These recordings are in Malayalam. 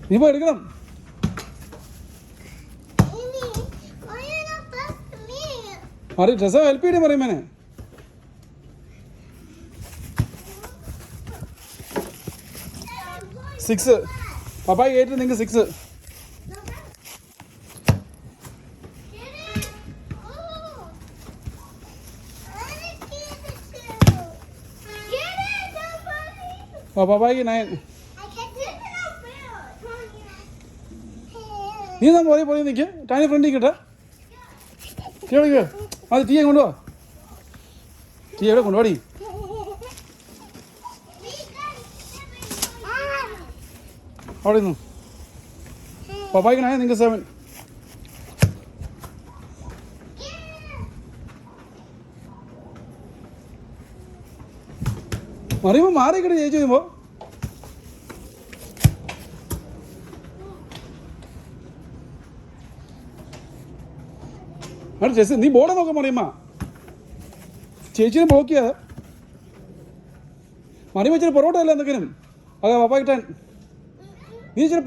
നീ പോയി എടുക്കണം. മറി ഡ്രസ്സ് ഹെൽപ്പ് ചെയ്യണേ പറയുമ്പേനെ. സിക്സ് പപ്പായി കേട്ടിട്ട് നിങ്ങൾക്ക് 6. പപ്പായിക്ക് 9. നീ എന്നാ പോയി നിൽക്കുക. ടാനി ഫ്രണ്ടിൽ കിട്ടാ കേളിക്കോ. അത് ടീയെ കൊണ്ടുപോവാ. ടീ എവിടെ കൊണ്ടുപോടി. അവിടെ നിന്നു. പപ്പായിക്ക് 9, നിങ്ങൾക്ക് 7. മറിയുമ്പോൾ മാറിക്കിട്ട് ചേച്ചി വരുമ്പോൾ അവിടെ ചെസ് നീ ബോർഡ് നോക്കാൻ മറിയമ്മ. ചേച്ചിനെ ബ്ലോക്ക് ചെയ്യാതെ മറിയുമ്പോൾ ഇച്ചിരി പൊറോട്ട അല്ല എന്തെങ്കിലും. അതെ പപ്പായ്ക്ക് 10. നീ ഇച്ചിരി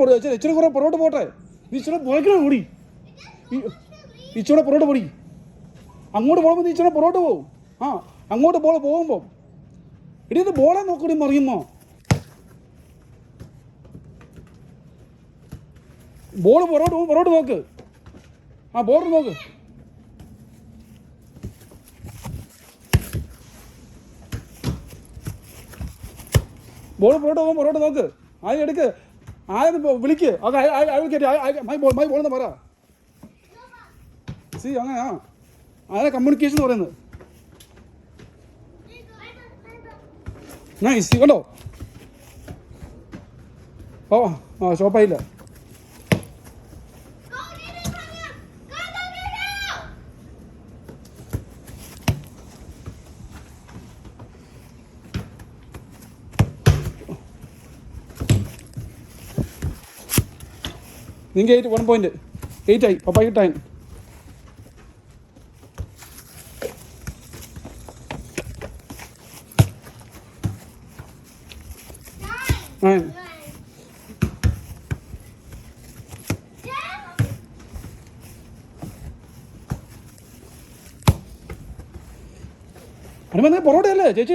കുറേ പൊറോട്ട പോട്ടെ. നീ ഇച്ചിരി പോയിക്കണോ കൂടി. ഇച്ചിരി പൊറോട്ട പൊടി. അങ്ങോട്ട് പോകുമ്പോൾ നീ ഇച്ചിരി പൊറോട്ട പോകും. ആ അങ്ങോട്ട് പോകുമ്പോൾ ഇടി ഇത് ബോളെ നോക്കൂടി മറിയുമോ. ബോൾ പൊറോട്ട് നോക്ക്. ആ ബോർഡർ നോക്ക്. ബോൾ പൊറോട്ട് നോക്ക്. ആദ്യം എടുക്ക്. ആദ്യം വിളിക്ക്. അത് മൈ ബോൾ എന്ന് പറ. സി അങ്ങനെയാ അതാ കമ്മ്യൂണിക്കേഷൻ എന്ന് പറയുന്നത്. നൈസ് കണ്ടോ. ആ ഷോപ്പായില്ല. നിങ്ങൾക്ക് 8 1 point 8 ആയി. പപ്പായ്ക്ക് 10. അടിമ പൊറോട്ടയല്ലേ ചേച്ചി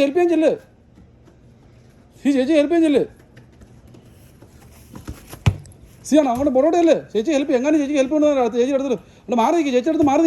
ഹെൽപ്പ് ചെയ്യാൻ ചെല്ല്. ചേച്ചി ഹെൽപ്പ് ചെയ്യാൻ ചെല്ല്. ആണോ അങ്ങോട്ട് പൊറോട്ടയല്ലേ ചേച്ചി ഹെൽപ്പ്. എങ്ങനെ ചേച്ചി ഹെൽപ്പ് കൊണ്ടുവന്നാ ചേച്ചി എടുത്തിട്ട് മാറി നിൽക്കുക. ചേച്ചി അടുത്ത് മാറി നിൽക്കുക.